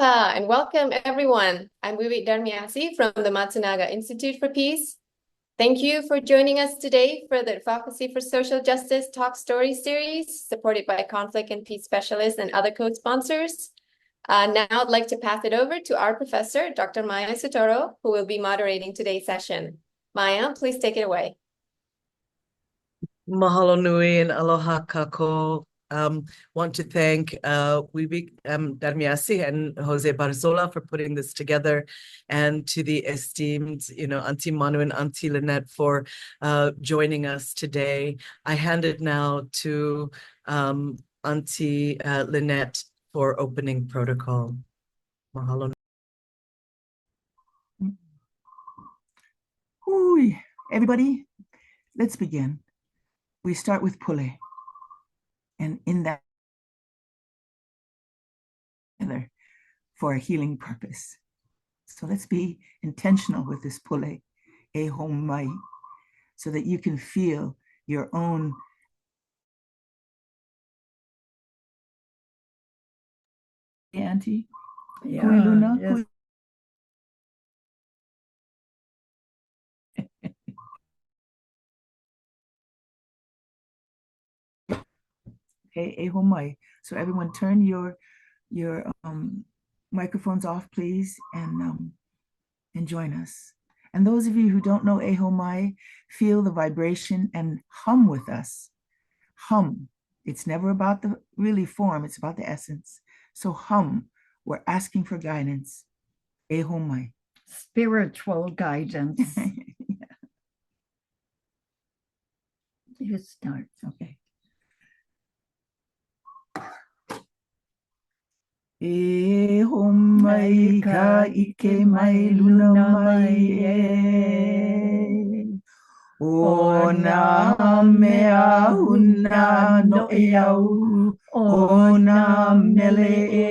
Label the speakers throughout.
Speaker 1: Aloha and welcome everyone. I'm Wiwi Darmiasi from the Matsunaga Institute for Peace. Thank you for joining us today for the Advocacy for Social Justice Talk Story series, supported by conflict and peace specialists and other co-sponsors. Now I'd like to pass it over to our professor, Dr. Maya Soetoro, who will be moderating today's session. Maya, please take it away.
Speaker 2: Mahalo nui and aloha kako. Want to thank Wiwi Darmiasi and José Barzola for putting this together, and to the esteemed, Aunty Manu and Aunty Lynette for joining us today. I hand it now to Aunty Lynette for opening protocol. Mahalo.
Speaker 3: Hui, everybody, let's begin. We start with pule, and in that for a healing purpose. So let's be intentional with this pule, e homai, so that you can feel your own Auntie.
Speaker 4: Yeah,
Speaker 3: Luna,
Speaker 4: yes.
Speaker 3: Okay, e homai. So everyone turn your microphones off, please, and join us. And those of you who don't know e homai, feel the vibration and hum with us. Hum. It's never about the really form, it's about the essence. So hum. We're asking for guidance. E homai.
Speaker 4: Spiritual guidance.
Speaker 3: Yeah.
Speaker 4: You start.
Speaker 3: Okay. E homai ka ike mai luna mai e. O na mea huna no e au. O na mele e.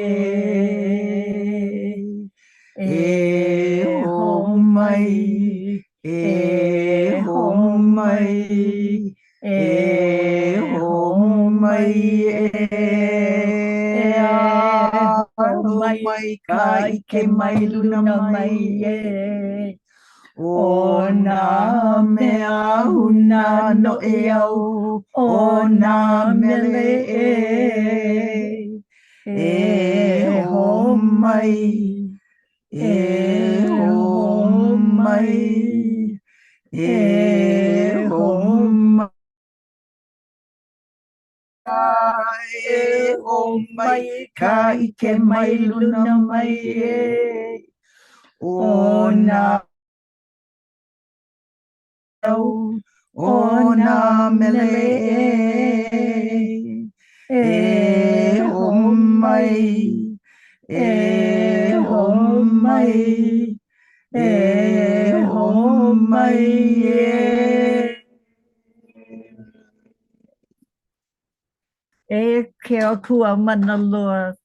Speaker 3: E homai. E homai. E homai e. Homai ka ike mai luna mai e. O na mea huna no e au. O na mele e. E homai. E homai. E homai. E homai ka ike mai luna mai e. O na o na mele e. E homai. E homai. E homai e.
Speaker 4: E ke akua mana loa.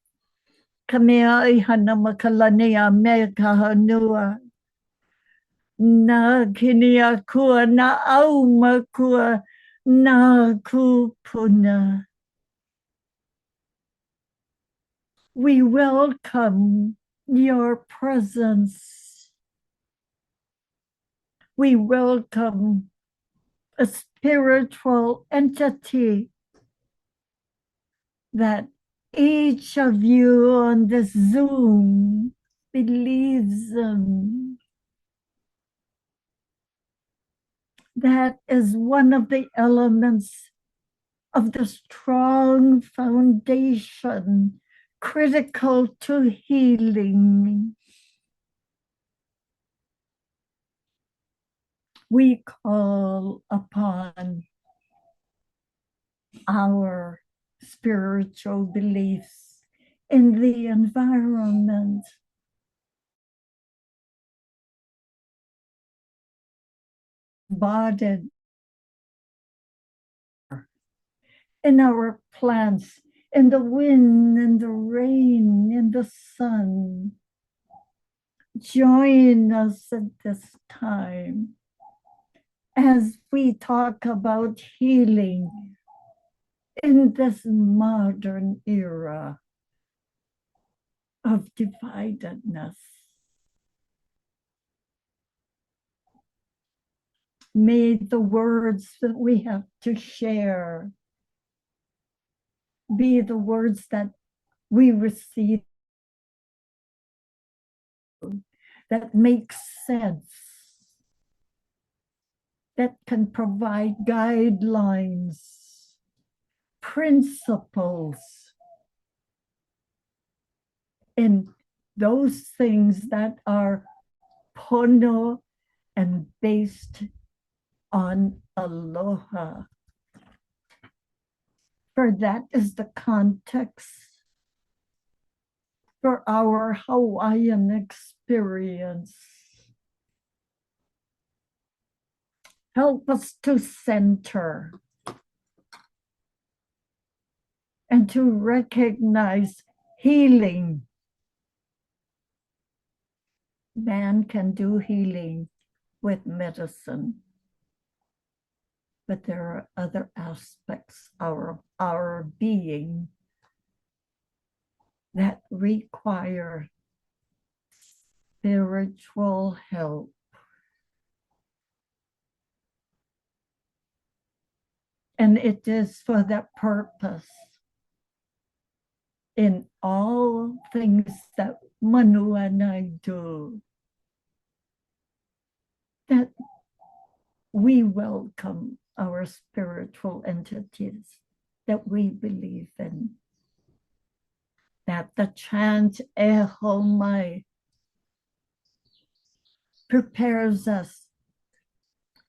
Speaker 4: Ka mea I hana makalani a mea ka hanua. Nā kini akua, nā au makua, nā kūpuna. We welcome your presence. We welcome a spiritual entity that each of you on this Zoom believes in. That is one of the elements of the strong foundation critical to healing. We call upon our spiritual beliefs in the environment. Embodied in our plants, in the wind, in the rain, in the sun. Join us at this time as we talk about healing in this modern era. of dividedness. May the words that we have to share be the words that we receive that make sense, that can provide guidelines, principles in those things that are pono and based on aloha. For that is the context for our Hawaiian experience. Help us to center and to recognize healing. Man can do healing with medicine, but there are other aspects of our being that require spiritual help. And it is for that purpose in all things that Manu and I do that we welcome our spiritual entities that we believe in. That the chant Eho Mai prepares us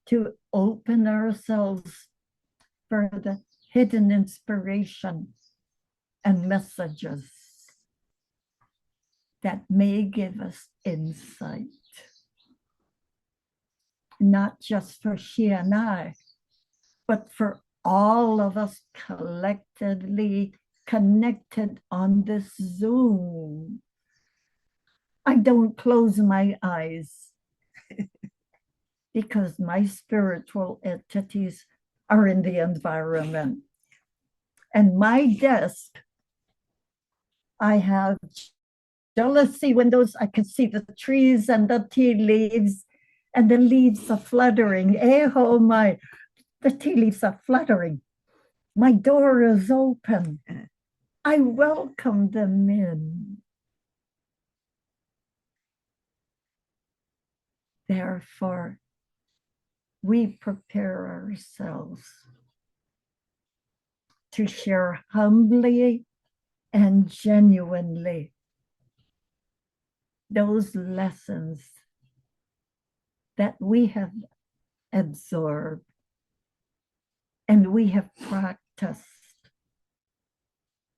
Speaker 4: to open ourselves for the hidden inspiration and messages that may give us insight. Not just for she and I, but for all of us collectively connected on this Zoom. I don't close my eyes because my spiritual entities are in the environment. And my desk, I have jealousy windows. I can see the trees and the tea leaves, and the leaves are fluttering. Eho mai, the tea leaves are fluttering. My door is open. I welcome them in. Therefore, we prepare ourselves to share humbly and genuinely those lessons that we have absorbed and we have practiced.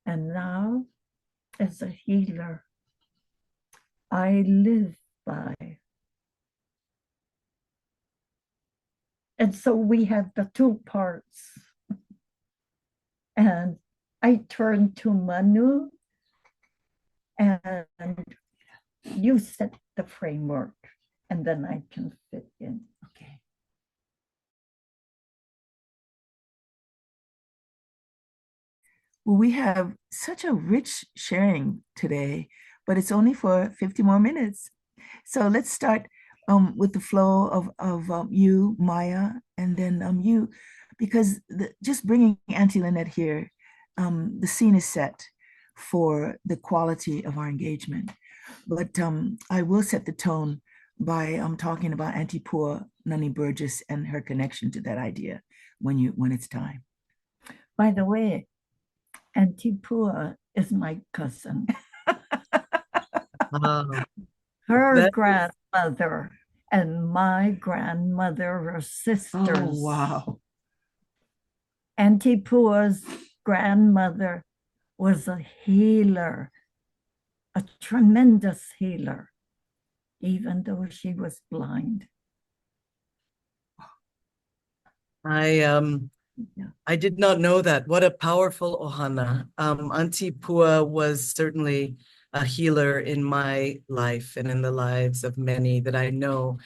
Speaker 4: And now, as a healer, I live by. And so we have the two parts. And I turn to Manu, and you set the framework, and then I can fit in. Okay.
Speaker 3: Well, we have such a rich sharing today, but it's only for 50 more minutes. So let's start with the flow of you, Maya, and then you, because just bringing Aunty Lynette here, the scene is set for the quality of our engagement. But I will set the tone by talking about Aunty Pua Nani Burgess and her connection to that idea when it's time.
Speaker 4: By the way, Aunty Pua is my cousin. Her grandmother and my grandmother are sisters.
Speaker 3: Oh, wow.
Speaker 4: Aunty Pua's grandmother was a healer, a tremendous healer, even though she was blind.
Speaker 2: I did not know that. What a powerful ohana. Aunty Pua was certainly a healer in my life and in the lives of many that I know,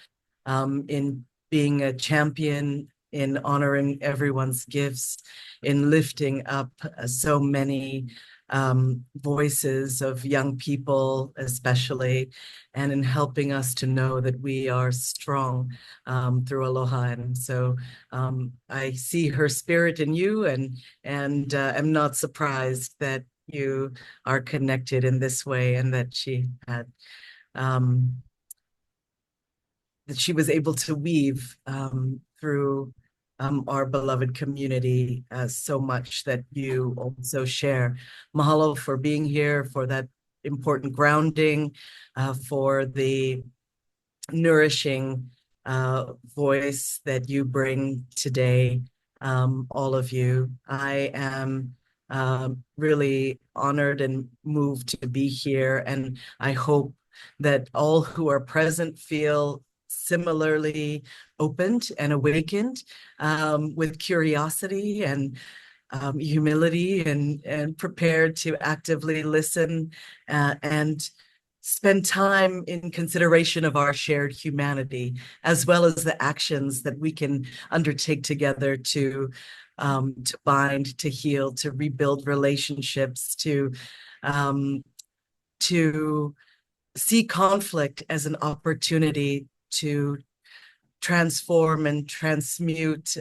Speaker 2: in being a champion, in honoring everyone's gifts, in lifting up so many voices of young people, especially, and in helping us to know that we are strong through Aloha. And so I see her spirit in you, and am not surprised that you are connected in this way, and that she had that she was able to weave through our beloved community so much that you also share. Mahalo for being here, for that important grounding, for the nourishing voice that you bring today, all of you. I am really honored and moved to be here, and I hope that all who are present feel similarly opened and awakened, with curiosity and humility, and prepared to actively listen and spend time in consideration of our shared humanity, as well as the actions that we can undertake together to bind, to heal, to rebuild relationships, to see conflict as an opportunity to transform and transmute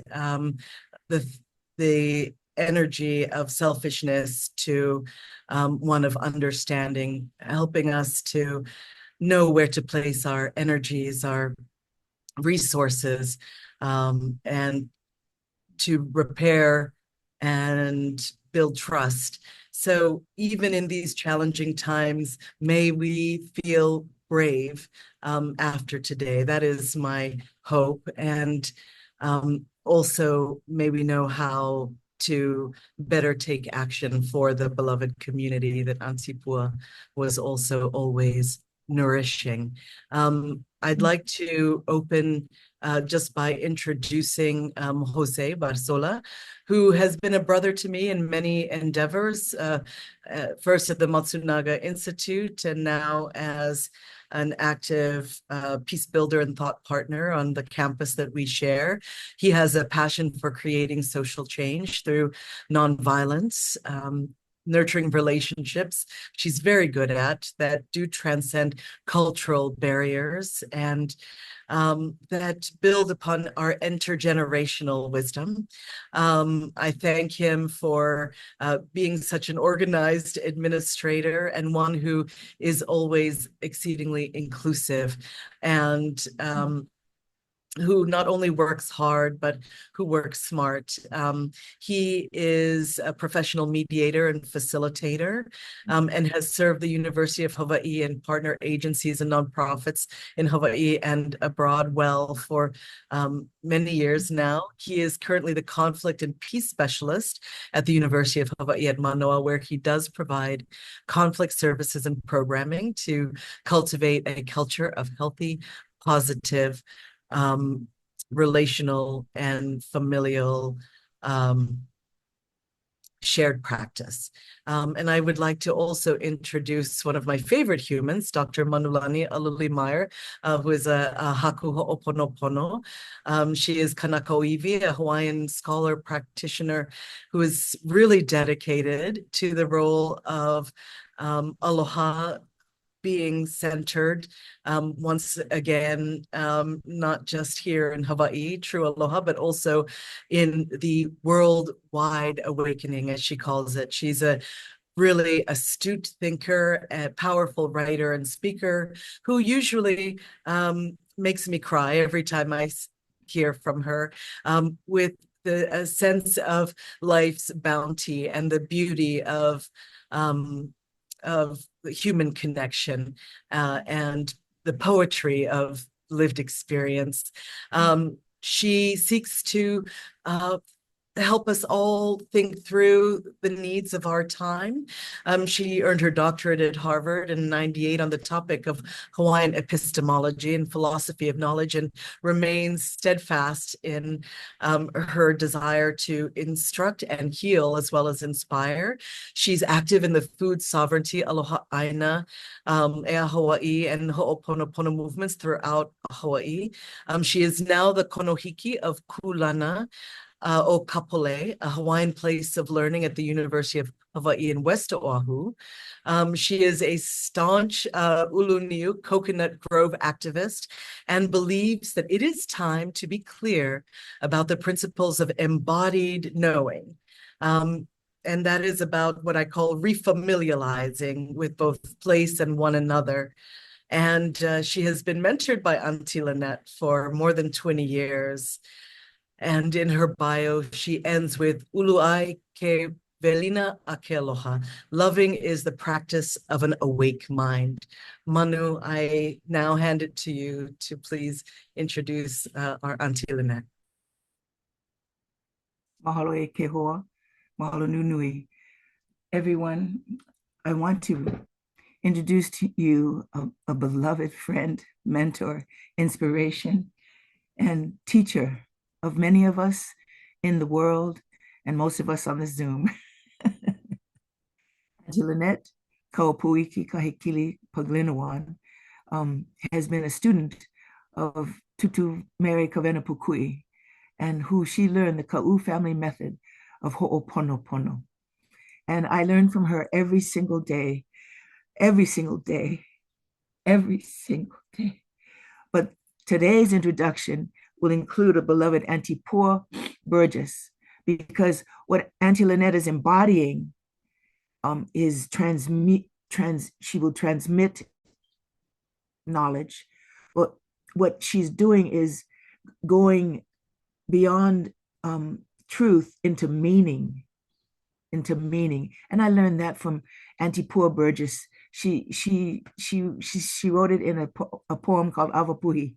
Speaker 2: the energy of selfishness to one of understanding, helping us to know where to place our energies, our resources, and to repair and build trust. So even in these challenging times, may we feel brave after today. That is my hope. And also, may we know how to better take action for the beloved community that Aunty Pua was also always nourishing. I'd like to open just by introducing José Barzola, who has been a brother to me in many endeavors, first at the Matsunaga Institute, and now as an active peace builder and thought partner on the campus that we share. He has a passion for creating social change through nonviolence, nurturing relationships she's very good at, that do transcend cultural barriers, and that build upon our intergenerational wisdom. I thank him for being such an organized administrator, and one who is always exceedingly inclusive, and who not only works hard, but who works smart. He is a professional mediator and facilitator, and has served the University of Hawaii and partner agencies and nonprofits in Hawaii and abroad well for many years now. He is currently the conflict and peace specialist at the University of Hawaii at Manoa, where he does provide conflict services and programming to cultivate a culture of healthy, positive, relational and familial shared practice. And I would like to also introduce one of my favorite humans, Dr. Manu Aluli Meyer, who is a Haku Ho'oponopono. She is Kanakaʻiwi, a Hawaiian scholar-practitioner who is really dedicated to the role of Aloha being centered, once again, not just here in Hawaii, true Aloha, but also in the worldwide awakening, as she calls it. She's a really astute thinker, a powerful writer and speaker, who usually makes me cry every time I hear from her, with a sense of life's bounty and the beauty of human connection, and the poetry of lived experience. She seeks to help us all think through the needs of our time. She earned her doctorate at Harvard in '98 on the topic of Hawaiian epistemology and philosophy of knowledge, and remains steadfast in her desire to instruct and heal as well as inspire. She's active in the food sovereignty, Aloha ʻāina, Ea Hawaii, and Ho'oponopono movements throughout Hawaii. She is now the Konohiki of Kūlana, o Kapolei, a Hawaiian Place of Learning at the University of Hawaii in West Oahu. She is a staunch uluniu coconut grove activist and believes that it is time to be clear about the principles of embodied knowing. And that is about what I call refamiliarizing with both place and one another. And she has been mentored by Aunty Lynette for more than 20 years. And in her bio, she ends with uluai ke welina a ke aloha. Loving is the practice of an awake mind. Manu, I now hand it to you to please introduce our Aunty Lynette.
Speaker 3: Mahalo e ke hoa, mahalo nui. Everyone, I want to introduce to you a beloved friend, mentor, inspiration, and teacher of many of us in the world and most of us on the Zoom. Aunty Lynette Kaupuiki Kahikili Paglinawan has been a student of Tutu Mary Kavena Pukui, and who she learned the Ka'u family method of Ho'oponopono. And I learned from her every single day. But today's introduction will include a beloved Aunty Poor Burgess, because what Aunty Lynette is embodying is she will transmit knowledge. But what she's doing is going beyond truth into meaning. And I learned that from Aunty Poor Burgess. She wrote it in a poem called Avapuhi.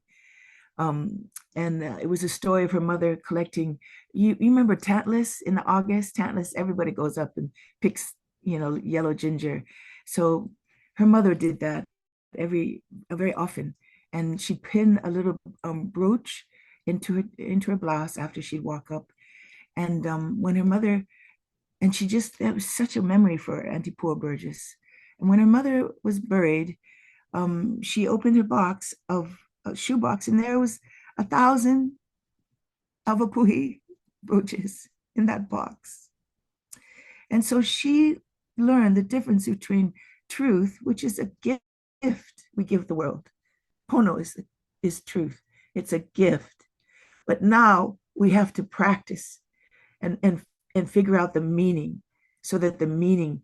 Speaker 3: And it was a story of her mother collecting. You remember tantalus in the August? Tantalus, everybody goes up and picks, yellow ginger. So her mother did that very often, and she pinned a little brooch into her blouse after she'd walk up. And when her mother, and that was such a memory for Aunty Poor Burgess. And when her mother was buried, she opened her box of a shoebox, and there was 1,000 Avapuhi brooches in that box. And so she learned the difference between truth, which is a gift we give the world. Pono is truth. It's a gift. But now we have to practice and figure out the meaning, so that the meaning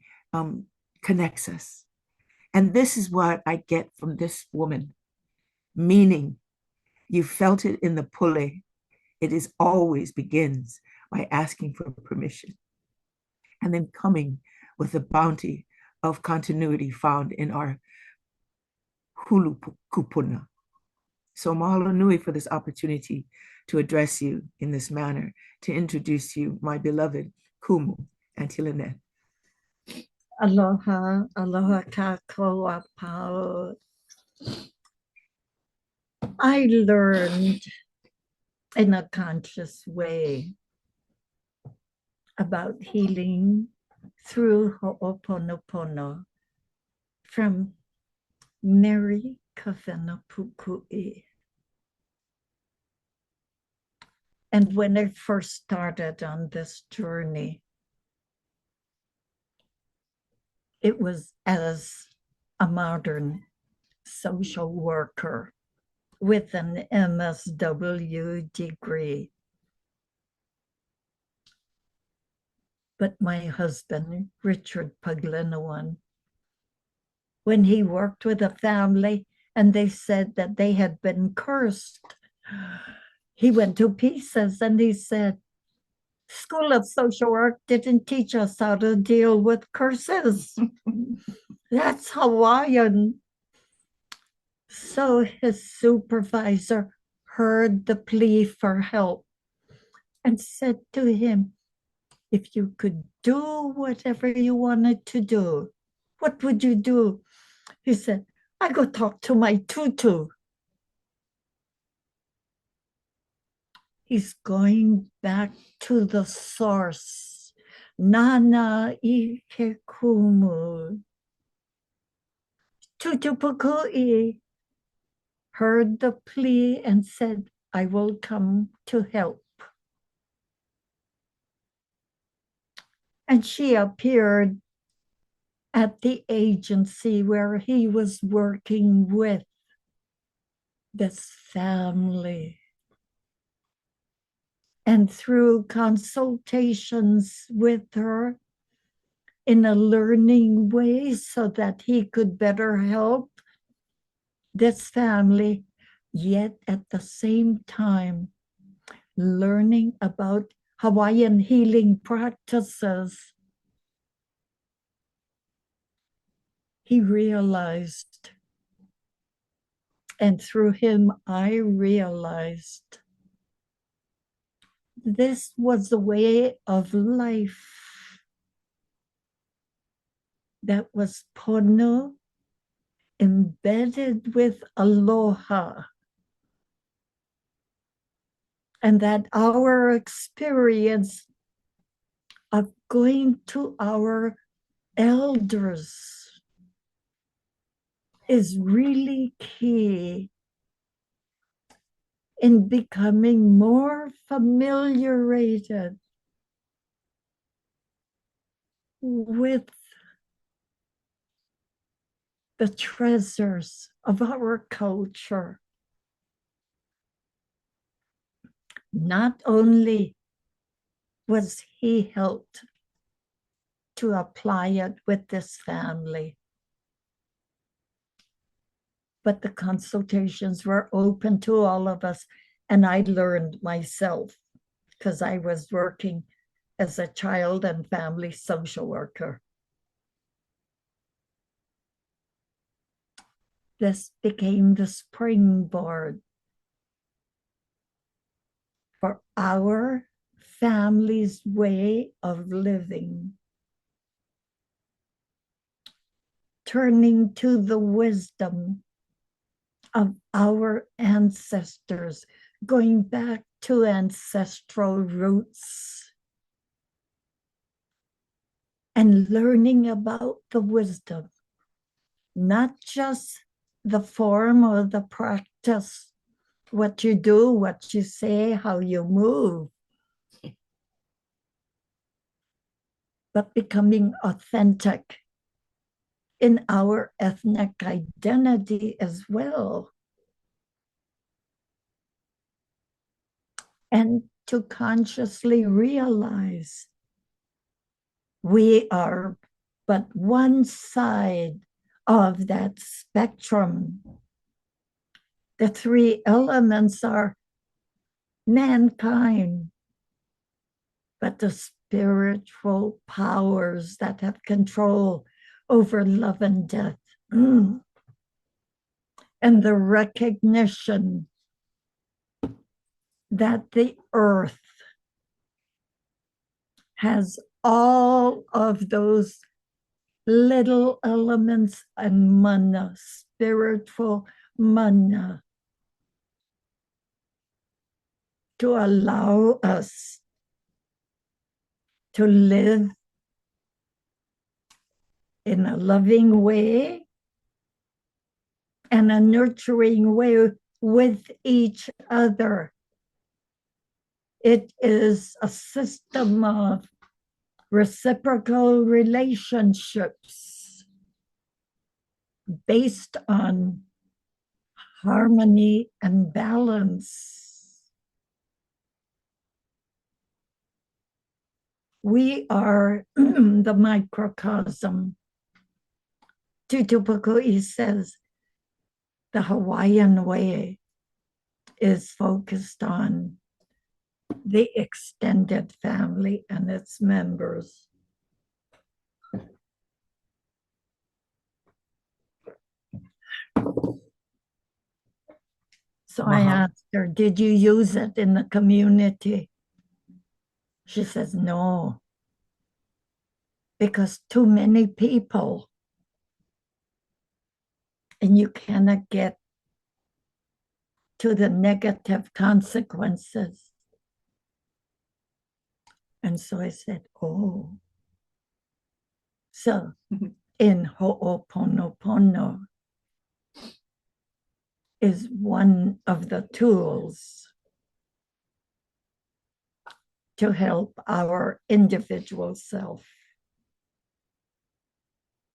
Speaker 3: connects us. And this is what I get from this woman. Meaning. You felt it in the pule. It is always begins by asking for permission, and then coming with the bounty of continuity found in our hulu kupuna. So mahalo nui for this opportunity to address you in this manner, to introduce you, my beloved Kumu, Aunty Lynette.
Speaker 4: Aloha, aloha kako apau. I learned in a conscious way about healing through Ho'oponopono from Mary Kavena Pukui. And when I first started on this journey, it was as a modern social worker with an MSW degree. But my husband, Richard Paglinawan, when he worked with a family and they said that they had been cursed, he went to pieces and he said, School of Social Work didn't teach us how to deal with curses. That's Hawaiian. So his supervisor heard the plea for help and said to him, if you could do whatever you wanted to do, what would you do? He said, I go talk to my tutu. He's going back to the source. Nana ike kumu. Tutu Pukui heard the plea and said, I will come to help. And she appeared at the agency where he was working with this family. And through consultations with her in a learning way so that he could better help this family, yet at the same time learning about Hawaiian healing practices, he realized, and through him I realized, this was the way of life that was pono embedded with aloha. And that our experience of going to our elders is really key in becoming more familiarated with the treasures of our culture. Not only was he helped to apply it with this family, but the consultations were open to all of us. And I learned myself because I was working as a child and family social worker. This became the springboard for our family's way of living, turning to the wisdom of our ancestors, going back to ancestral roots, and learning about the wisdom, not just the form or the practice, what you do, what you say, how you move, but becoming authentic in our ethnic identity as well. And to consciously realize we are but one side of that spectrum. The three elements are mankind, but the spiritual powers that have control over love and death. And the recognition that the earth has all of those little elements and mana, spiritual mana, to allow us to live in a loving way and a nurturing way with each other. It is a system of reciprocal relationships based on harmony and balance. We are the microcosm. Tutupukui says the Hawaiian way is focused on the extended family and its members. So I asked her, did you use it in the community? She says, no, because too many people, and you cannot get to the negative consequences. And so I said, oh. So in Ho'oponopono is one of the tools to help our individual self.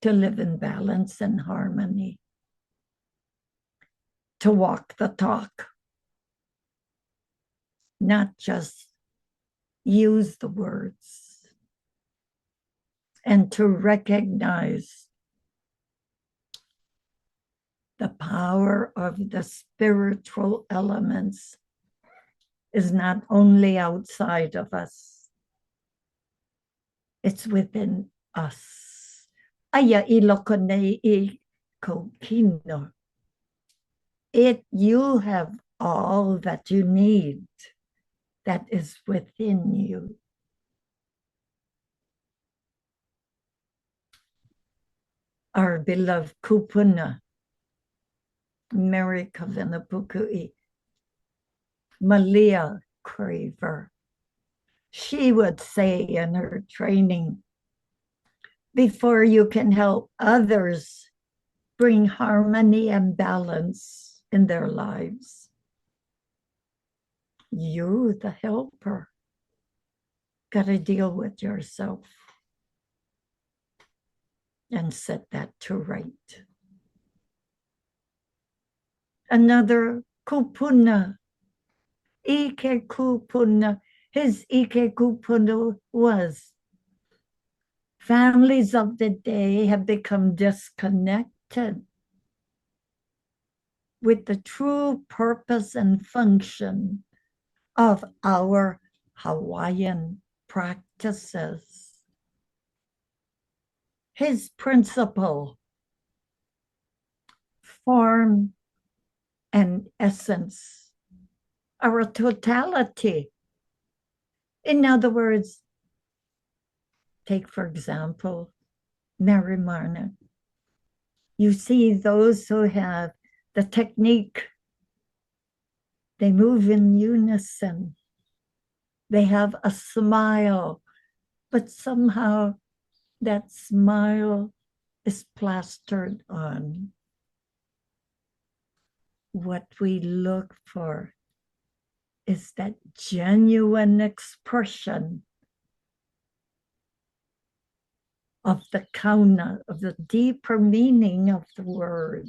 Speaker 4: to live in balance and harmony, to walk the talk, not just use the words, and to recognize the power of the spiritual elements is not only outside of us, it's within us. Aya ilokone I kokino. You have all that you need that is within you. Our beloved Kupuna, Mary Kavenapukui, Malia Craver, she would say in her training, before you can help others bring harmony and balance in their lives, you, the helper, got to deal with yourself and set that to right. Another kupuna, Ike kupuna, his Ike kupuna was, families of the day have become disconnected with the true purpose and function of our Hawaiian practices. His principle, form and essence, are a totality. In other words, take for example, Marimana. You see those who have the technique, they move in unison. They have a smile, but somehow that smile is plastered on. What we look for is that genuine expression of the kauna, of the deeper meaning of the word.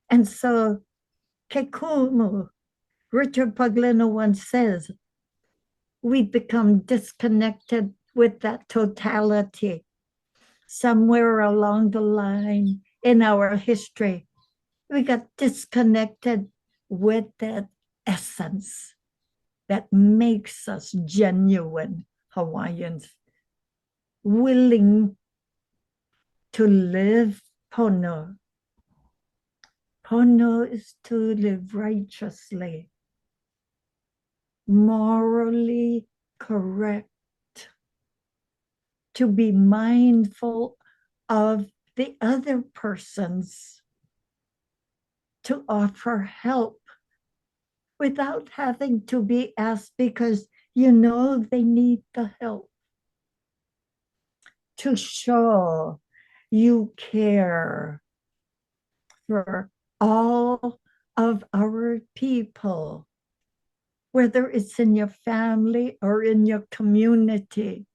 Speaker 4: And so, Kekumu, Richard Paglinawan says, we become disconnected with that totality. Somewhere along the line in our history, we got disconnected with that essence that makes us genuine Hawaiians, willing to live pono. Pono is to live righteously, morally correct, to be mindful of the other persons, to offer help without having to be asked because you know they need the help. To show you care for all of our people, whether it's in your family or in your community,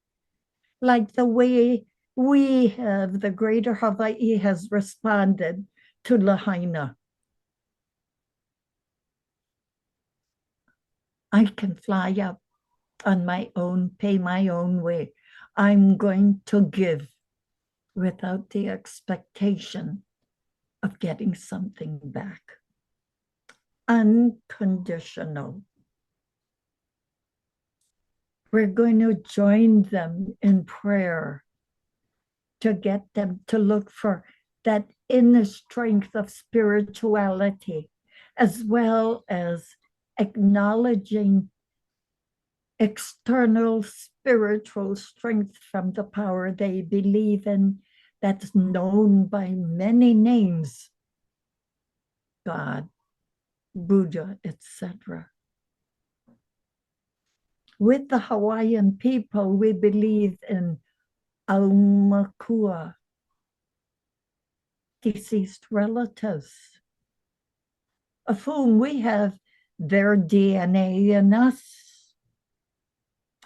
Speaker 4: like the way we have, the Greater Hawaii has responded to Lahaina. I can fly up on my own, pay my own way. I'm going to give without the expectation of getting something back. Unconditional. We're going to join them in prayer to get them to look for that inner strength of spirituality, as well as acknowledging external spiritual strength from the power they believe in that's known by many names, God, Buddha, etc. With the Hawaiian people, we believe in aumakua, deceased relatives, of whom we have their DNA in us.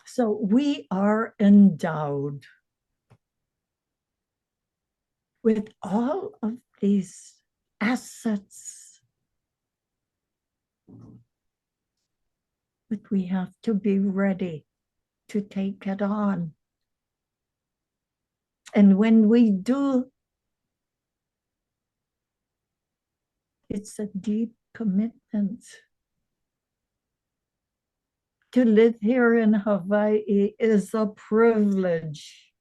Speaker 4: So we are endowed with all of these assets, but we have to be ready to take it on. And when we do, it's a deep commitment. To live here in Hawaii is a privilege,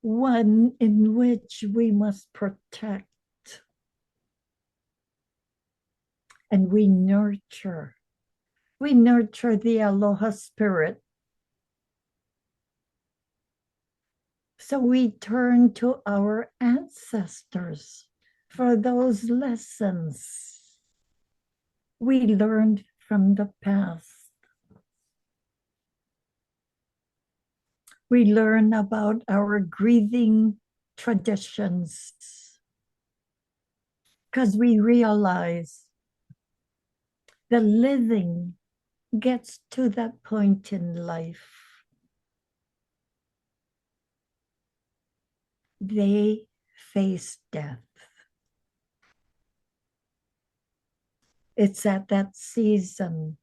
Speaker 4: one in which we must protect and we nurture. We nurture the Aloha spirit. So we turn to our ancestors for those lessons we learned from the past. We learn about our grieving traditions because we realize the living gets to that point in life. They face death. It's at that season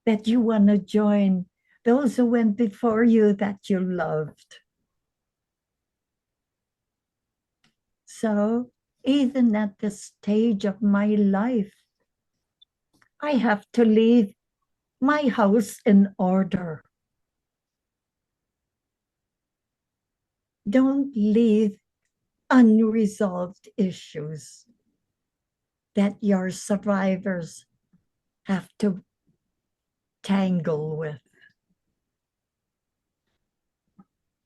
Speaker 4: that you want to join those who went before you that you loved. So even at this stage of my life, I have to leave my house in order. Don't leave unresolved issues that your survivors have to tangle with.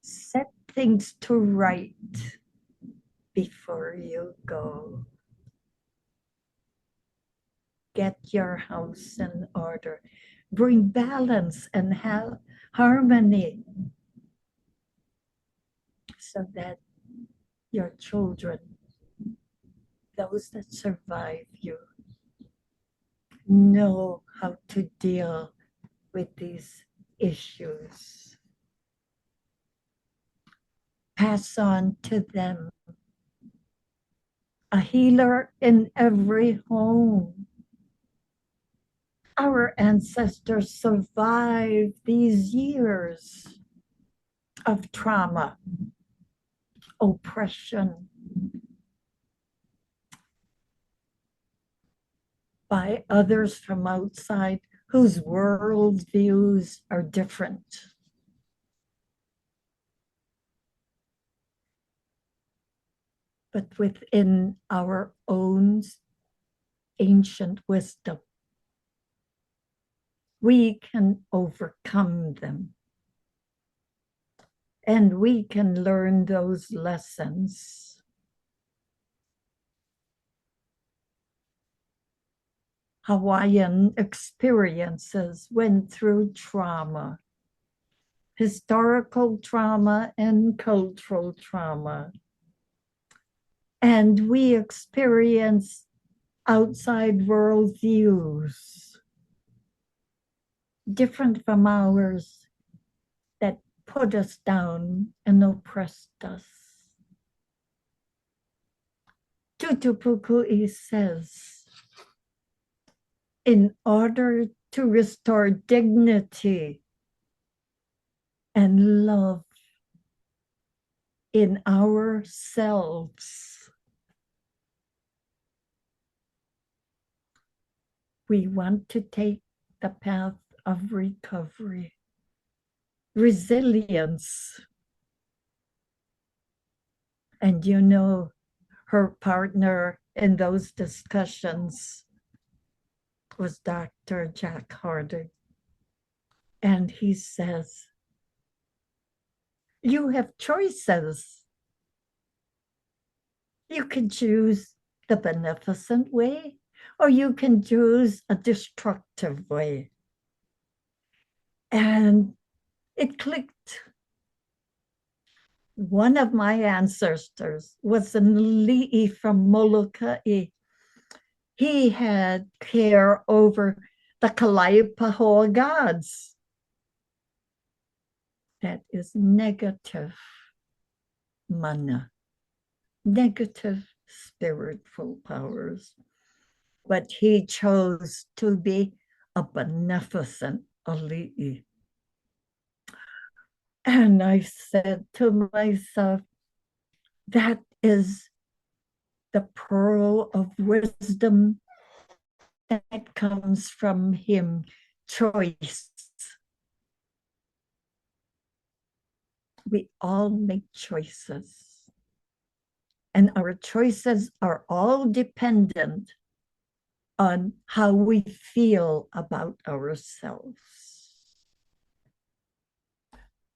Speaker 4: Set things to right before you go. Get your house in order. Bring balance and harmony so that your children, those that survive you, know how to deal with these issues. Pass on to them a healer in every home. Our ancestors survived these years of trauma, oppression, by others from outside whose worldviews are different. But within our own ancient wisdom, we can overcome them. And we can learn those lessons. Hawaiian experiences went through trauma, historical trauma and cultural trauma. And we experience outside worldviews different from ours that put us down and oppressed us. Tutupukui says, in order to restore dignity and love in ourselves, we want to take the path of recovery, resilience. And you know, her partner in those discussions was Dr. Jack Harding. And he says, you have choices. You can choose the beneficent way, or you can choose a destructive way. And it clicked. One of my ancestors was an li'i from Molokai. He had care over the Kalaipahoa gods. That is negative. mana, negative spiritual powers. But he chose to be a beneficent ali'i. And I said to myself, that is the pearl of wisdom that comes from him, choice. We all make choices. And our choices are all dependent on how we feel about ourselves.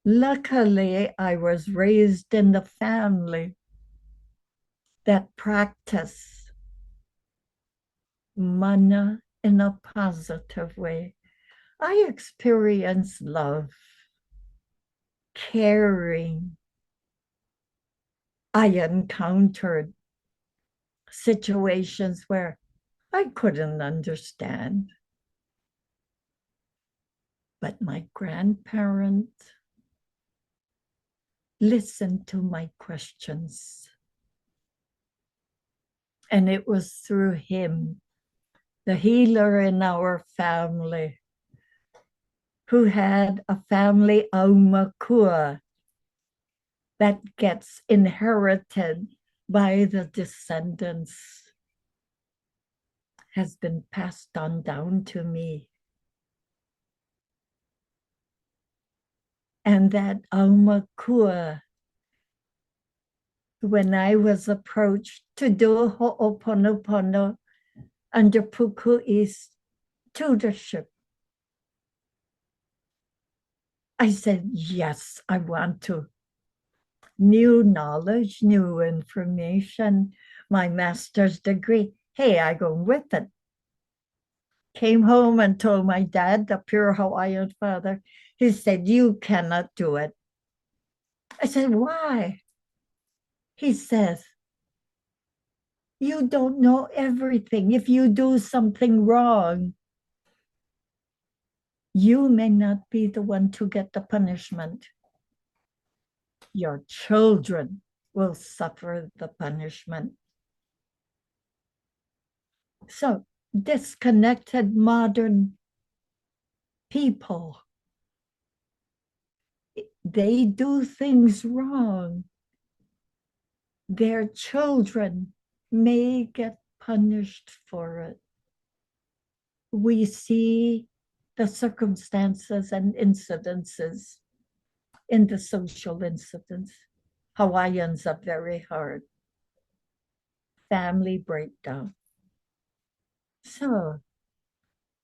Speaker 4: Luckily, I was raised in the family that practice mana in a positive way. I experienced love, caring. I encountered situations where I couldn't understand. But my grandparent listened to my questions. And it was through him, the healer in our family, who had a family aumakua that gets inherited by the descendants, has been passed on down to me. And that aumakua, when I was approached to do Ho'oponopono under Puku'i's tutorship, I said, yes, I want to. New knowledge, new information, my master's degree. Hey, I go with it. Came home and told my dad, the pure Hawaiian father, he said, you cannot do it. I said, why? He says, you don't know everything. If you do something wrong, you may not be the one to get the punishment. Your children will suffer the punishment. So, disconnected modern people, they do things wrong. Their children may get punished for it. We see the circumstances and incidences in the social incidents. Hawaiians are very hard. Family breakdown. So,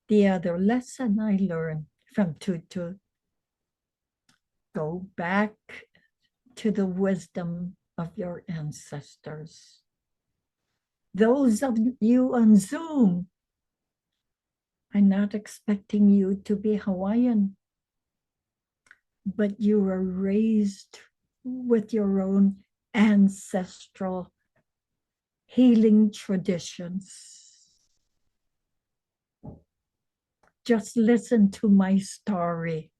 Speaker 4: the other lesson I learned from Tutu, go back to the wisdom of your ancestors. Those of you on Zoom, I'm not expecting you to be Hawaiian, but you were raised with your own ancestral healing traditions. Just listen to my story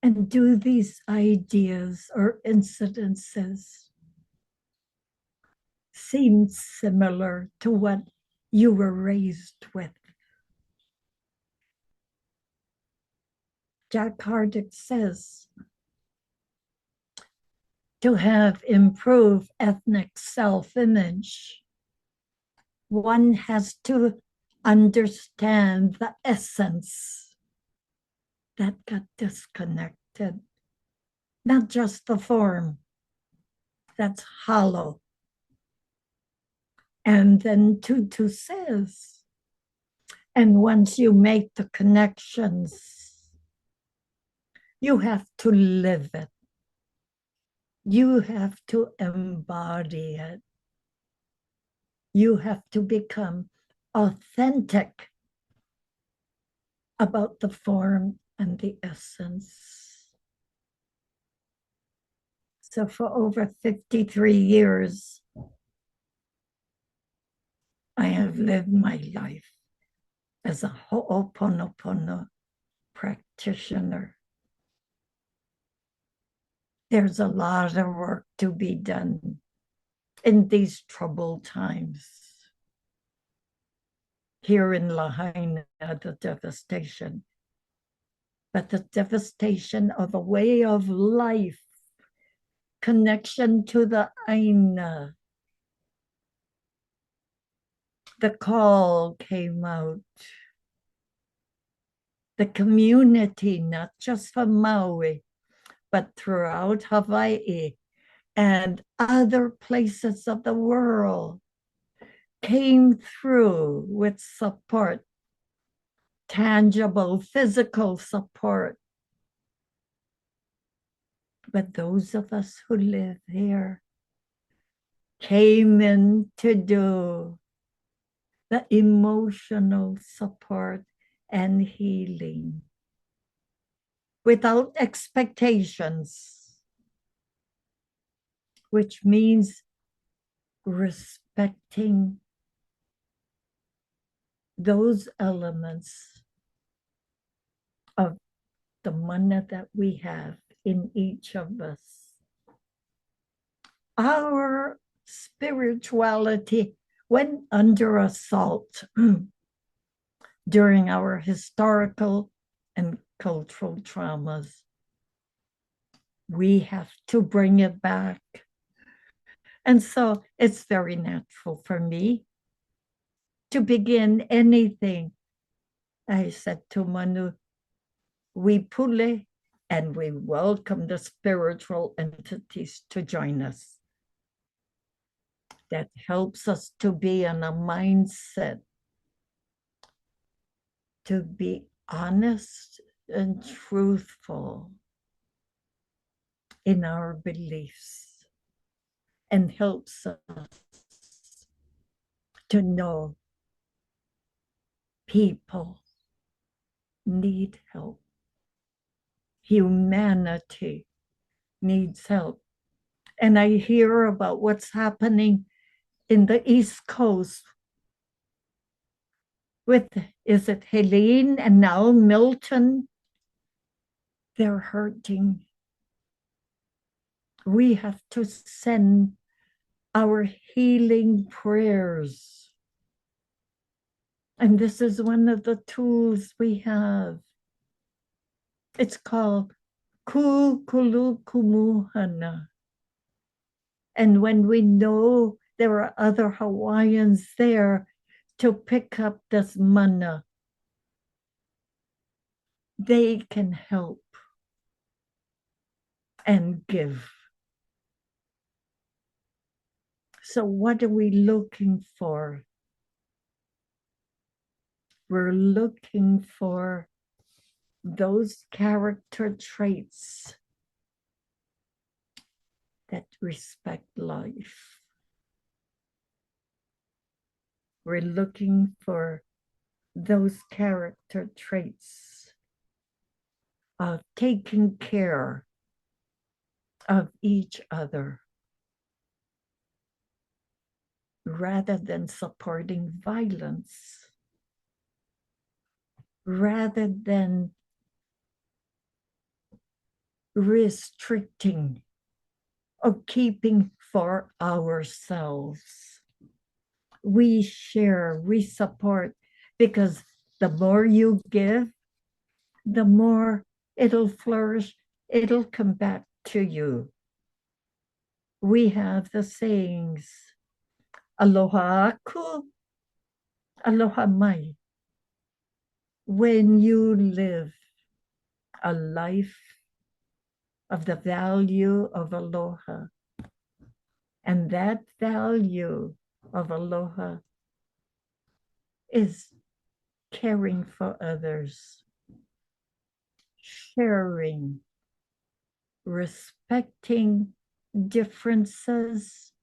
Speaker 4: and do these ideas or incidences seem similar to what you were raised with. Jack Hardick says, to have improved ethnic self-image, one has to understand the essence that got disconnected, not just the form that's hollow. And then Tutu says, and once you make the connections, you have to live it. You have to embody it. You have to become authentic about the form and the essence. So for over 53 years, I have lived my life as a Ho'oponopono practitioner. there's a lot of work to be done in these troubled times. Here in Lahaina, the devastation, but the devastation of a way of life, connection to the ʻāina. The call came out. The community, not just from Maui, but throughout Hawaii and other places of the world, came through with support, tangible, physical support. But those of us who live here came in to do the emotional support and healing without expectations, which means respecting those elements of the mana that we have in each of us. Our spirituality went under assault during our historical and cultural traumas. We have to bring it back. And so it's very natural for me to begin anything. I said to Manu, we pule and we welcome the spiritual entities to join us. That helps us to be in a mindset to be honest and truthful in our beliefs, and helps us to know people need help. Humanity needs help. And I hear about what's happening in the East Coast with, is it Helene and now Milton? They're hurting. We have to send our healing prayers. And this is one of the tools we have. It's called Kūkulukumūhana. And when we know there are other Hawaiians there to pick up this mana, they can help and give. So what are we looking for? We're looking for those character traits that respect life. We're looking for those character traits of taking care of each other rather than supporting violence, rather than restricting or keeping for ourselves. We share, we support, because the more you give, the more it'll flourish, it'll come back to you. We have the sayings, Aloha aku, Aloha mai. When you live a life of the value of aloha, and that value of aloha is caring for others, sharing, respecting differences,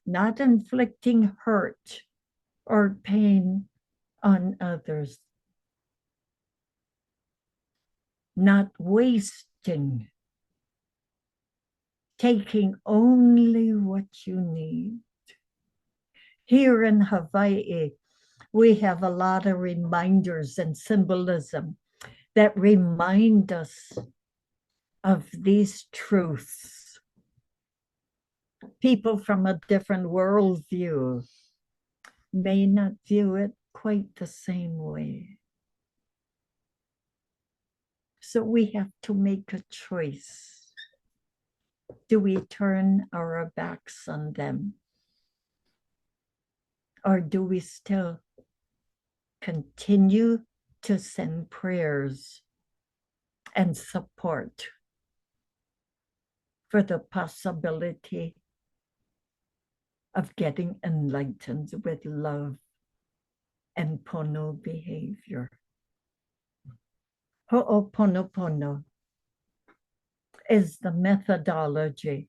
Speaker 4: not inflicting hurt or pain on others, not wasting, taking only what you need. Here in Hawaii, we have a lot of reminders and symbolism that remind us of these truths. People from a different worldview may not view it quite the same way. So we have to make a choice. Do we turn our backs on them? Or do we still continue to send prayers and support for the possibility of getting enlightened with love and pono behavior? Ho'oponopono is the methodology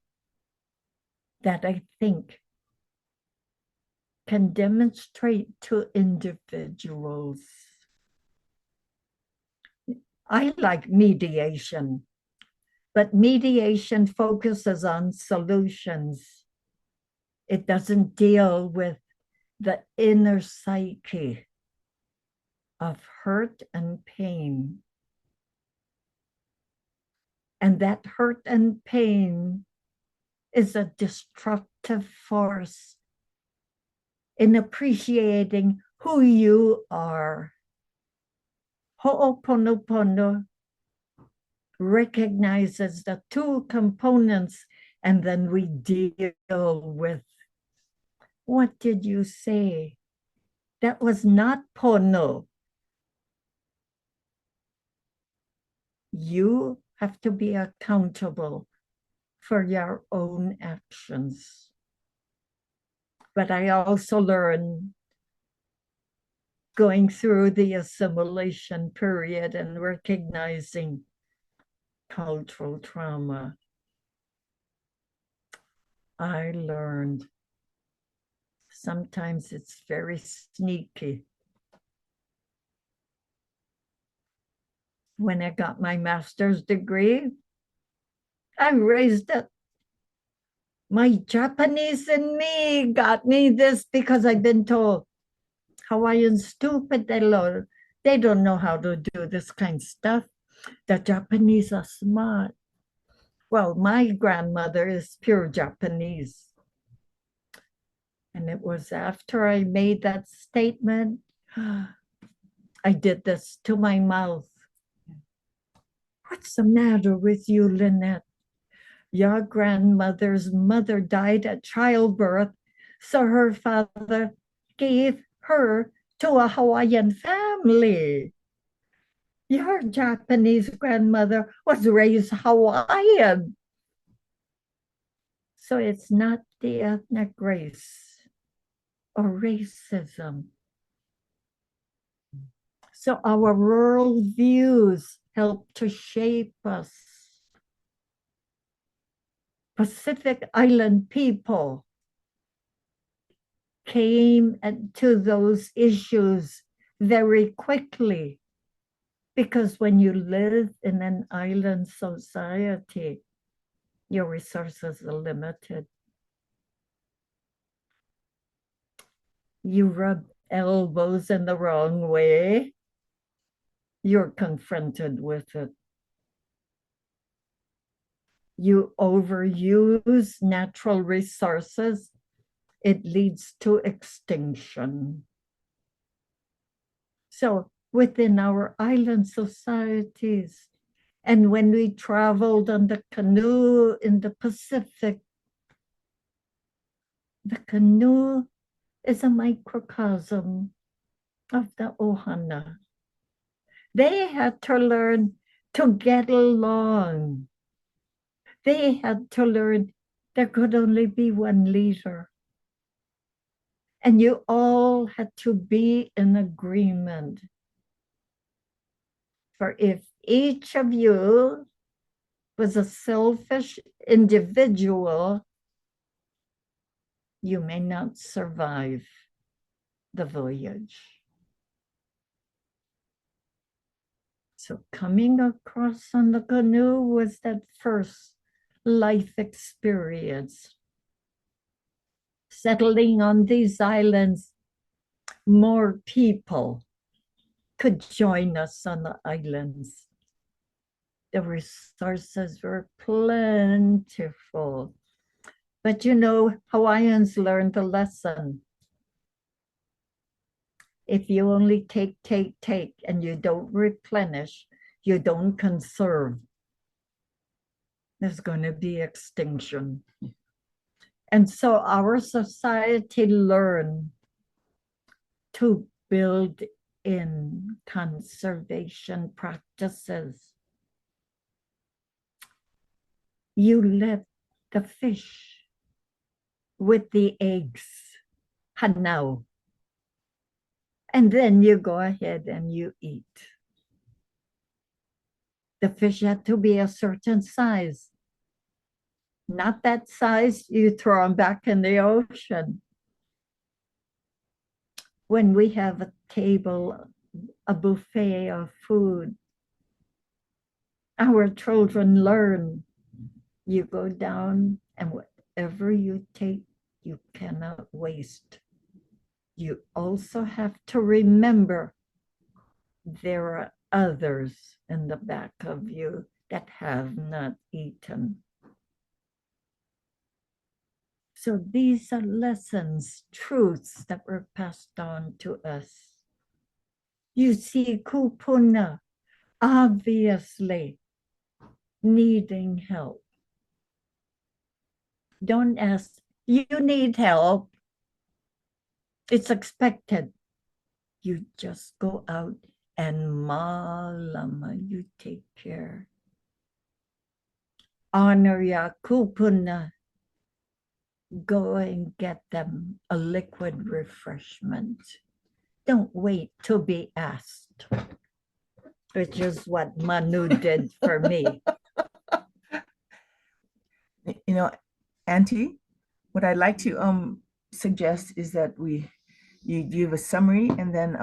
Speaker 4: that I think can demonstrate to individuals. I like mediation, but mediation focuses on solutions. It doesn't deal with the inner psyche of hurt and pain. And that hurt and pain is a destructive force in appreciating who you are. Ho'oponopono recognizes the two components, and then we deal with, what did you say? That was not pono. You have to be accountable for your own actions. But I also learned going through the assimilation period and recognizing cultural trauma. I learned sometimes it's very sneaky. When I got my master's degree, I raised it. My Japanese in me got me this because I've been told Hawaiians stupid, they don't know how to do this kind of stuff. The Japanese are smart. Well, my grandmother is pure Japanese. And it was after I made that statement, I did this to my mouth. What's the matter with you, Lynette? Your grandmother's mother died at childbirth, so her father gave her to a Hawaiian family. Your Japanese grandmother was raised Hawaiian. So it's not the ethnic race or racism. So our world views help to shape us. Pacific Island people came to those issues very quickly, because when you live in an island society, your resources are limited. You rub elbows in the wrong way, you're confronted with it. You overuse natural resources, it leads to extinction. So within our island societies, and when we traveled on the canoe in the Pacific, the canoe is a microcosm of the ohana. They had to learn to get along. They had to learn there could only be one leader. And you all had to be in agreement. For if each of you was a selfish individual, you may not survive the voyage. So coming across on the canoe was that first life experience. Settling on these islands, more people could join us on the islands. The resources were plentiful. But you know, Hawaiians learned the lesson. If you only take, and you don't replenish, you don't conserve, there's going to be extinction. And so our society learned to build in conservation practices. You let the fish with the eggs hanau, and then you go ahead and you eat. The fish had to be a certain size. Not that size, you throw them back in the ocean. When we have a table, a buffet of food, our children learn. You go down and whatever you take, you cannot waste. You also have to remember there are others in the back of you that have not eaten. So these are lessons, truths that were passed on to us. You see kupuna obviously needing help. Don't ask, you need help. It's expected. You just go out and malama, you take care. Honor ya kupuna. Go and get them a liquid refreshment. Don't wait to be asked, which is what Manu did for me.
Speaker 3: You know, Auntie, what I'd like to suggest is that you give a summary, and then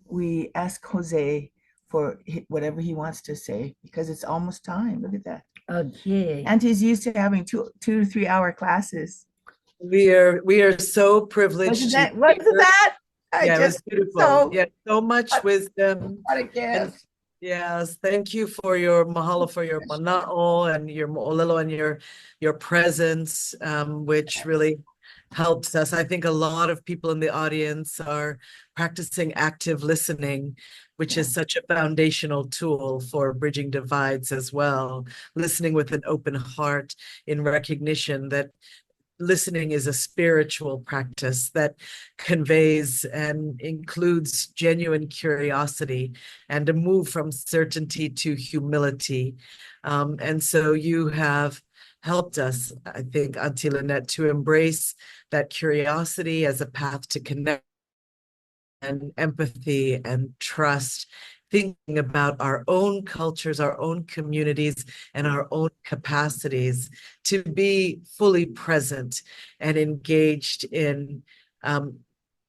Speaker 3: we ask José for whatever he wants to say, because it's almost time. Look at that.
Speaker 4: Okay.
Speaker 3: Auntie's used to having 2 to 3 hour classes.
Speaker 2: We are so privileged.
Speaker 3: Wasn't that?
Speaker 2: Yeah, it was beautiful. So much wisdom.
Speaker 3: What a gift.
Speaker 2: Yes, thank you for your mahalo for your mana'o and your mo'olelo and your presence, which really helps us. I think a lot of people in the audience are practicing active listening, which is such a foundational tool for bridging divides as well. Listening with an open heart in recognition that listening is a spiritual practice that conveys and includes genuine curiosity and a move from certainty to humility. And so you have helped us, I think, Aunty Lynette, to embrace that curiosity as a path to connect and empathy and trust, thinking about our own cultures, our own communities, and our own capacities to be fully present and engaged in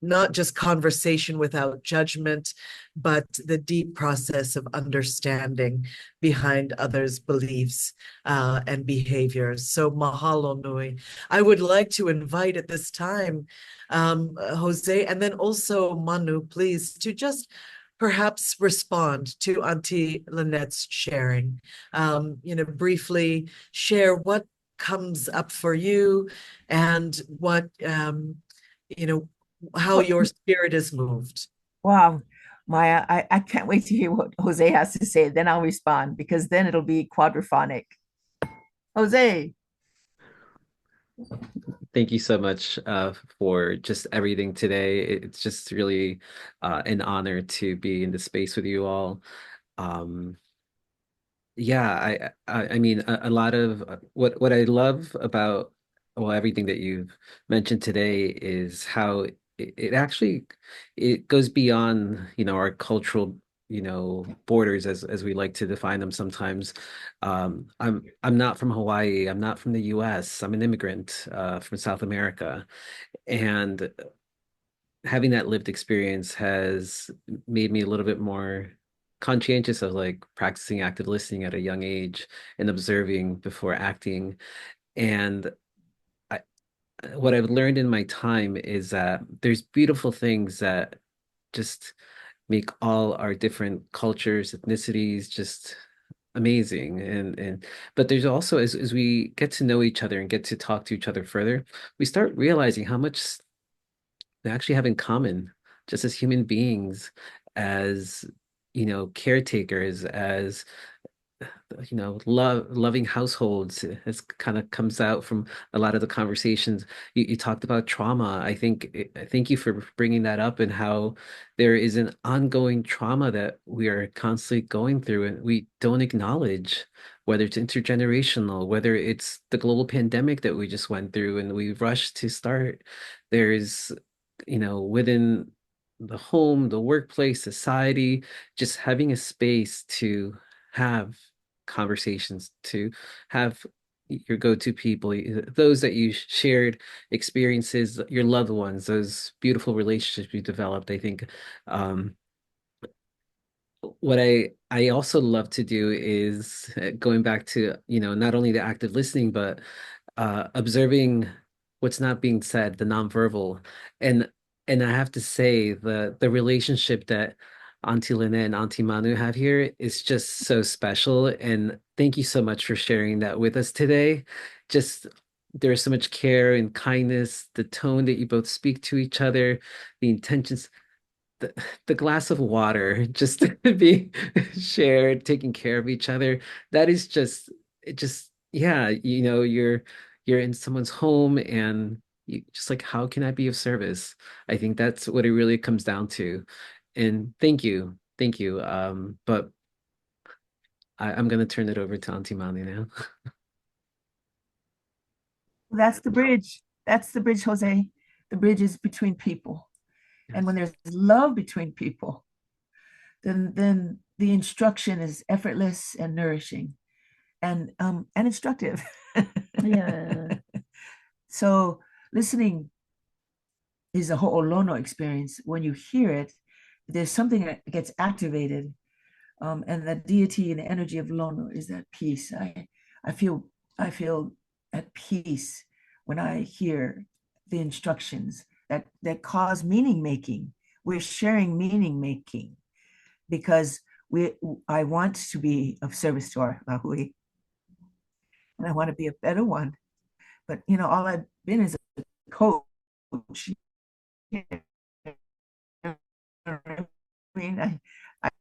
Speaker 2: not just conversation without judgment, but the deep process of understanding behind others' beliefs and behaviors. So mahalo nui. I would like to invite at this time, José, and then also Manu, please, to just perhaps respond to Aunty Lynette's sharing. Briefly share what comes up for you and what, how your spirit is moved.
Speaker 3: Wow, Maya, I can't wait to hear what José has to say. Then I'll respond, because then it'll be quadraphonic. José.
Speaker 5: Thank you so much for just everything today. It's just really an honor to be in the space with you all. Yeah, I mean, a lot of what I love about, well, everything that you've mentioned today is how it actually it goes beyond, our cultural, borders as we like to define them sometimes. I'm not from Hawaii. I'm not from the US. I'm an immigrant from South America. And having that lived experience has made me a little bit more conscientious of like practicing active listening at a young age and observing before acting. And what I've learned in my time is that there's beautiful things that just make all our different cultures, ethnicities, just amazing. And but there's also, as we get to know each other and get to talk to each other further, we start realizing how much we actually have in common, just as human beings, as caretakers, as loving households. It's kind of comes out from a lot of the conversations. You talked about trauma. I thank you for bringing that up, and how there is an ongoing trauma that we are constantly going through and we don't acknowledge, whether it's intergenerational, whether it's the global pandemic that we just went through and we rushed to start. There's, within the home, the workplace, society, just having a space to have conversations, to have your go-to people, those that you shared experiences, your loved ones, those beautiful relationships you developed. I think what I also love to do is going back to, not only the active listening, but observing what's not being said, the nonverbal. And and I have to say, the relationship that Aunty Lynette and Aunty Manu have here is just so special. And thank you so much for sharing that with us today. Just there's so much care and kindness, the tone that you both speak to each other, the intentions, the glass of water just to be shared, taking care of each other. That is just, it just, yeah, you're in someone's home, and you just like, how can I be of service? I think that's what it really comes down to. And thank you. But I'm gonna turn it over to Auntie Mani now.
Speaker 3: That's the bridge. That's the bridge, Jose. The bridge is between people. And when there's love between people, then the instruction is effortless and nourishing and instructive.
Speaker 4: Yeah.
Speaker 3: So listening is a ho'olono experience. When you hear it, there's something that gets activated. And the deity and the energy of lono is that peace. I feel at peace when I hear the instructions that cause meaning making. We're sharing meaning making because I want to be of service to our lahui, and I want to be a better one. But all I've been is a coach. I mean,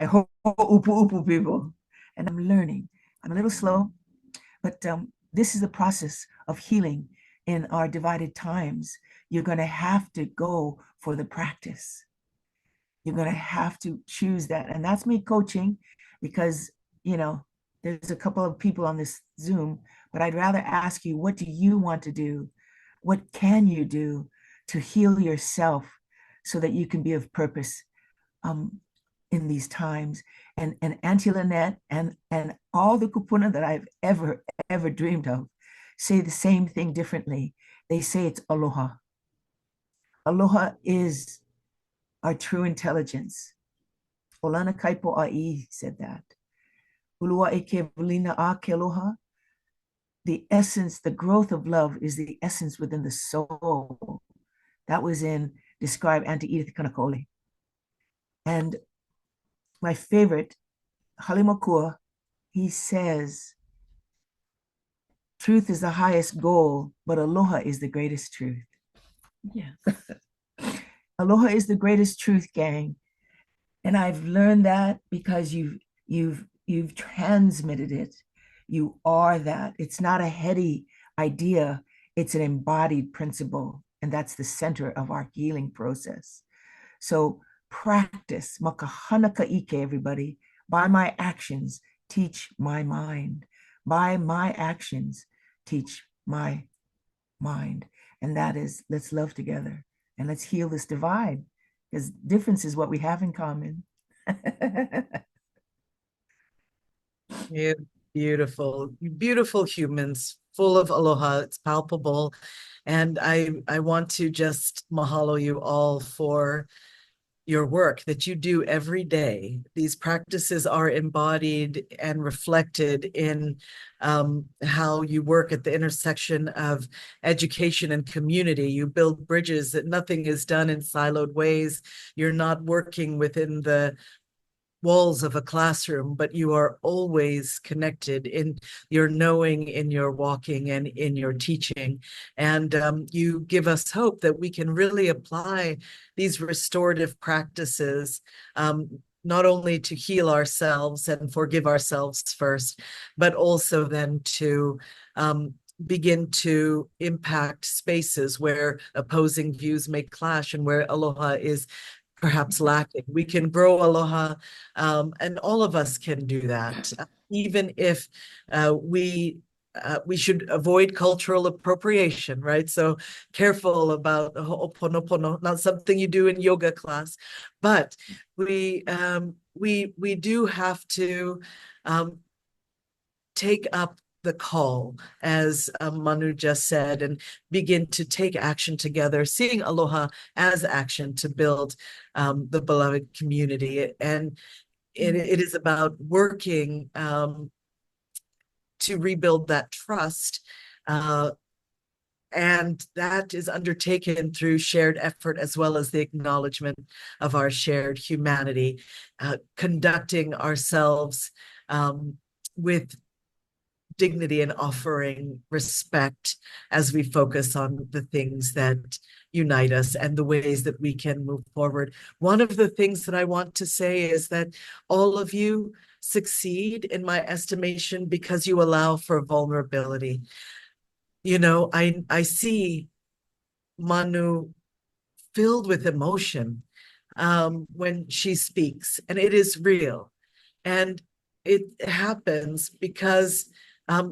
Speaker 3: I hope upu people, and I'm learning. I'm a little slow, but this is the process of healing in our divided times. You're going to have to go for the practice. You're going to have to choose that. And that's me coaching because, there's a couple of people on this Zoom, but I'd rather ask you, what do you want to do? What can you do to heal yourself so that you can be of purpose in these times? And Aunty Lynette and all the kupuna that I've ever dreamed of say the same thing differently. They say it's aloha. Aloha is our true intelligence. Olana kaipo ai said that. Ulua eke welina a ke aloha. The essence, the growth of love is the essence within the soul. That was in Describe Aunty Edith Kanakole. And my favorite, Halimakua, he says, truth is the highest goal, but aloha is the greatest truth.
Speaker 4: Yes.
Speaker 3: Aloha is the greatest truth, gang. And I've learned that because you've transmitted it. You are that. It's not a heady idea. It's an embodied principle. And that's the center of our healing process. So practice, makahanaka ike, everybody. By my actions, teach my mind. By my actions, teach my mind. And that is, let's love together and let's heal this divide, because difference is what we have in common.
Speaker 2: Yeah, beautiful, beautiful humans, full of aloha. It's palpable. And I want to just mahalo you all for your work that you do every day. These practices are embodied and reflected in how you work at the intersection of education and community. You build bridges, that nothing is done in siloed ways. You're not working within the walls of a classroom, but you are always connected in your knowing, in your walking, and in your teaching. And you give us hope that we can really apply these restorative practices, not only to heal ourselves and forgive ourselves first, but also then to begin to impact spaces where opposing views may clash and where aloha is perhaps lacking. We can grow aloha, and all of us can do that, even if we should avoid cultural appropriation, right? So careful about Ho'oponopono, not something you do in yoga class, but we do have to take up the call, as Manu just said, and begin to take action together, seeing aloha as action to build the beloved community. And it is about working to rebuild that trust. And that is undertaken through shared effort as well as the acknowledgement of our shared humanity, conducting ourselves with dignity and offering respect as we focus on the things that unite us and the ways that we can move forward. One of the things that I want to say is that all of you succeed, in my estimation, because you allow for vulnerability. You know, I see Manu filled with emotion when she speaks, and it is real. And it happens because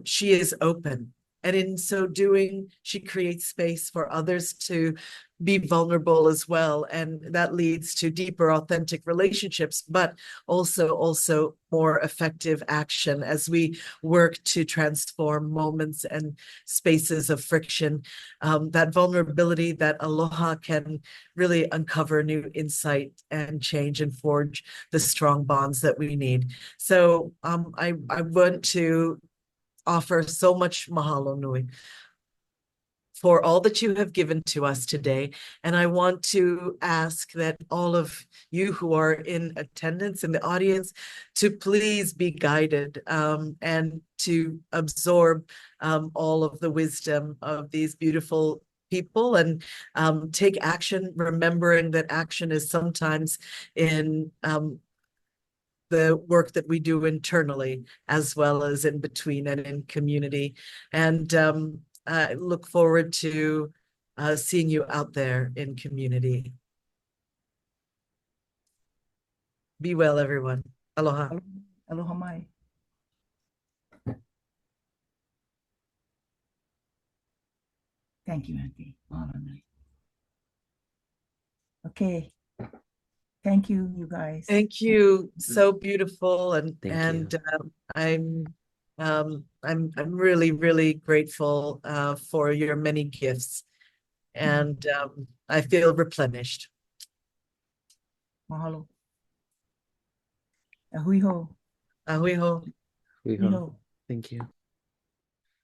Speaker 2: she is open. And in so doing, she creates space for others to be vulnerable as well. And that leads to deeper, authentic relationships, but also more effective action as we work to transform moments and spaces of friction. That vulnerability, that aloha can really uncover new insight and change and forge the strong bonds that we need. So I want to offer so much mahalo nui for all that you have given to us today. And I want to ask that all of you who are in attendance in the audience to please be guided and to absorb all of the wisdom of these beautiful people and take action, remembering that action is sometimes in the work that we do internally, as well as in between and in community. And I look forward to seeing you out there in community. Be well, everyone. Aloha.
Speaker 3: Aloha mai. Thank you, Auntie. Okay. Thank you, you guys.
Speaker 2: Thank you. So beautiful, and
Speaker 5: Thank you.
Speaker 2: I'm really, really grateful for your many gifts, and I feel replenished.
Speaker 3: Mahalo. Ahui ho.
Speaker 2: Ahui ho.
Speaker 5: We
Speaker 3: Ni
Speaker 5: hope.
Speaker 3: ho.
Speaker 5: Thank you.